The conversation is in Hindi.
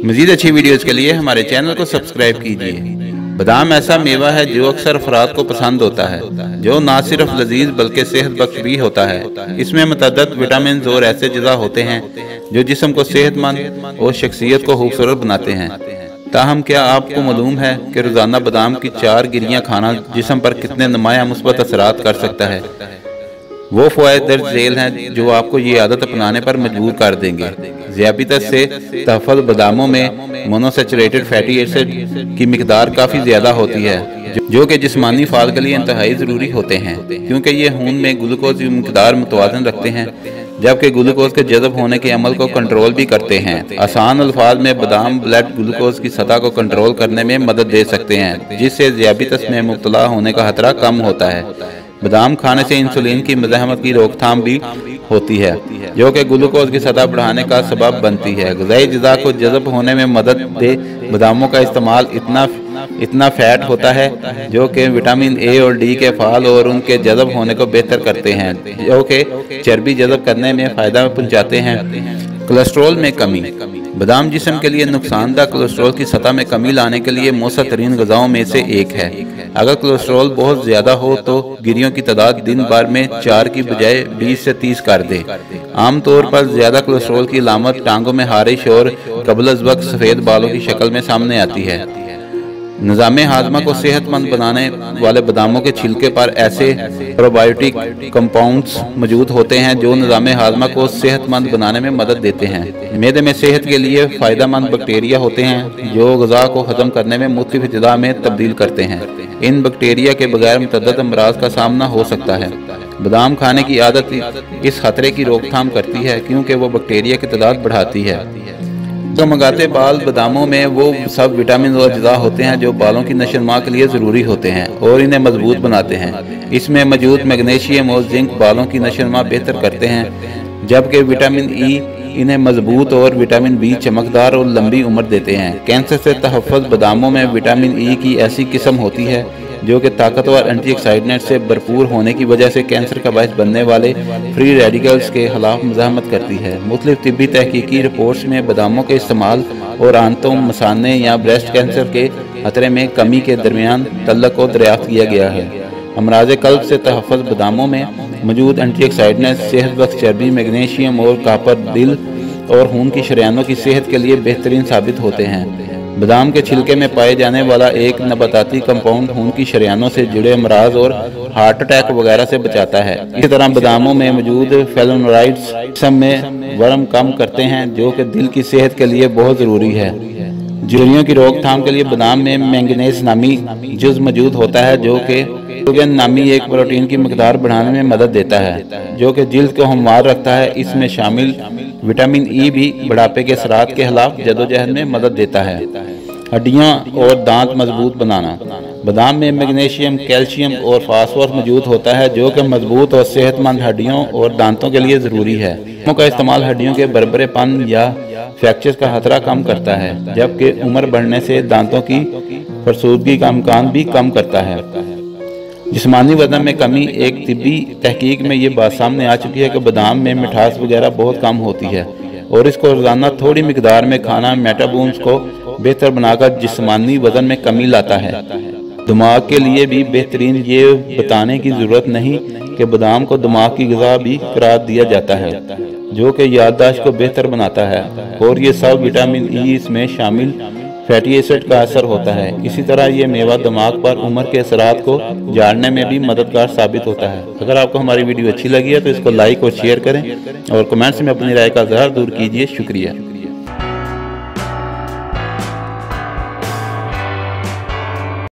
मज़ीद अच्छी वीडियोज़ के लिए हमारे चैनल को सब्सक्राइब कीजिए। बादाम ऐसा मेवा है जो अक्सर अफराद को पसंद होता है, जो ना सिर्फ लजीज बल्कि सेहत बख्श भी होता है। इसमें मुतअद्दिद विटामिन और ऐसे अज़ा होते हैं जो जिस्म को सेहतमंद और शख्सियत को खूबसूरत बनाते हैं। ताहम क्या आपको मालूम है कि रोज़ाना बादाम की 4 गिरियाँ खाना जिस्म पर कितने नुमाया मुस्बत असरात कर सकता है। वो फ़वाइद दर्ज झेल हैं जो आपको ये आदत अपनाने पर मजबूर कर देंगे। ज़ियाबितस से तहफ़्फ़ुज़ बादामों में मोनोसैचुरेटेड फैटी एसिड की मिकदार काफ़ी ज़्यादा होती है, जो कि जिस्मानी फ़ाल के लिए इंतहाई ज़रूरी होते हैं, क्योंकि ये खून में ग्लूकोज की मिकदार मुतवाज़न रखते हैं, जबकि ग्लूकोज के जज़ब होने के अमल को कंट्रोल भी करते हैं। आसान अल्फाज में बादाम ब्लड ग्लूकोज की सतह को कंट्रोल करने में मदद दे सकते हैं, जिससे ज़ियाबितस में मुब्तला होने का खतरा कम होता है। बादाम खाने से इंसुलिन की मज़ाहमत की रोकथाम भी होती है, जो कि ग्लूकोज की सतह बढ़ाने का सबब बनती है। ग़िज़ाई अज़्ज़ा को जज़ब होने में मदद दे बादामों का इस्तेमाल इतना फैट होता है जो कि विटामिन ए और डी के फाल और उनके जज़ब होने को बेहतर करते हैं, जो कि चर्बी जज़ब करने में फ़ायदा पहुँचाते हैं। कोलेस्ट्रॉल में कमी। बादाम जिस्म के लिए नुकसानदा कोलेस्ट्रॉल की सतह में कमी लाने के लिए मौसर तरीन ग़िज़ाओं में से एक है। अगर कोलेस्ट्रॉल बहुत ज़्यादा हो तो गिरियों की तादाद दिन भर में 4 की बजाय 20 से 30 कर दे। आमतौर पर ज़्यादा कोलेस्ट्रॉल की अलामत टांगों में हारिश और क़ब्ल-अज़-वक़्त सफ़ेद बालों की शक्ल में सामने आती है। निज़ाम हाज़मा को सेहतमंद बनाने वाले बादामों के छिलके पर ऐसे प्रोबायोटिक कंपाउंड्स मौजूद होते हैं जो निज़ाम हाज़मा को सेहतमंद बनाने में मदद देते हैं। मैदे में सेहत के लिए फ़ायदेमंद बैक्टीरिया होते हैं जो ग़िज़ा को हज़म करने में मुख्तलिफ़ अज़्ज़ा में तब्दील करते हैं। इन बैक्टीरिया के बगैर मुतअद्दिद अमराज़ का सामना हो सकता है। बादाम खाने की आदत इस खतरे की रोकथाम करती है, क्योंकि वो बैक्टीरिया की तादाद बढ़ाती है। चमगाते बाल बादामों में वो सब विटामिन और अज़्ज़ा होते हैं जो बालों की नशोनुमा के लिए ज़रूरी होते हैं और इन्हें मजबूत बनाते हैं। इसमें मौजूद मैग्नीशियम और जिंक बालों की नशोनुमा बेहतर करते हैं, जबकि विटामिन ई इन्हें मजबूत और विटामिन बी चमकदार और लंबी उम्र देते हैं। कैंसर से तहफ़्फ़ुज़ बादामों में विटामिन ई की ऐसी किस्म होती है जो कि ताकतवर एंटीऑक्सीडेंट से भरपूर होने की वजह से कैंसर का बायस बनने वाले फ्री रेडिकल्स के खिलाफ मज़ाहमत करती है। मुख्तलिफ तिब्बी तहकीकी रिपोर्ट्स में बादामों के इस्तेमाल और आंतों, मसाने या ब्रेस्ट कैंसर के खतरे में कमी के दरमियान तल्लुक़ को दरियाफ्त किया गया है। अमराज़ क़ल्ब से तहफ़्फ़ुज़ बादामों में मौजूद एंटीऑक्सीडेंट सेहत बख्श चर्बी, मैग्नीशियम और कॉपर दिल और खून की शरियानों की सेहत के लिए बेहतरीन साबित होते हैं। बादाम के छिलके में पाए जाने वाला एक नबाताती कंपाउंड खून की शरियानों से जुड़े अमराज और हार्ट अटैक वगैरह से बचाता है। इसी तरह बादामों में मौजूद फ्लेवोनॉइड्स जिस्म में वर्म कम करते हैं, जो कि दिल की सेहत के लिए बहुत ज़रूरी है। झुर्रियों की रोकथाम के लिए बादाम में मैंगनीज नामी जुज़ मौजूद होता है, जो कि ग्लूटेन नामी एक प्रोटीन की मिकदार बढ़ाने में मदद देता है, जो कि जिल्द को हमवार रखता है। इसमें शामिल विटामिन ई भी बुढ़ापे के असरात के खिलाफ जदोजहद में मदद देता है। हड्डियाँ और दांत मजबूत बनाना। बादाम में मैग्नीशियम, कैल्शियम और फास्फोरस मौजूद होता है, जो कि मजबूत और सेहतमंद हड्डियों और दांतों के लिए ज़रूरी है। का इस्तेमाल हड्डियों के बरबरेपन या फ्रैक्चर्स का खतरा कम करता है, जबकि उम्र बढ़ने से दांतों की फरसूदगी का इम्कान भी कम करता है। जिस्मानी वज़न में कमी। एक तिब्बी तहकीक में ये बात सामने आ चुकी है कि बादाम में मिठास वगैरह बहुत कम होती है और इसको रोज़ाना थोड़ी मिकदार में खाना मेटाबॉलिज्म को बेहतर बनाकर जिस्मानी वज़न में कमी लाता है। दिमाग के लिए भी बेहतरीन। ये बताने की ज़रूरत नहीं कि बादाम को दिमाग की ग़िज़ा भी करार दिया जाता है, जो कि याददाश्त को बेहतर बनाता है, और ये सब विटामिन ई इसमें शामिल फैटी एसिड का असर होता है। इसी तरह ये मेवा दिमाग पर उम्र के असरात को जानने में भी मददगार साबित होता है। अगर आपको हमारी वीडियो अच्छी लगी है तो इसको लाइक और शेयर करें और कमेंट्स में अपनी राय का इज़हार ज़रूर कीजिए। शुक्रिया।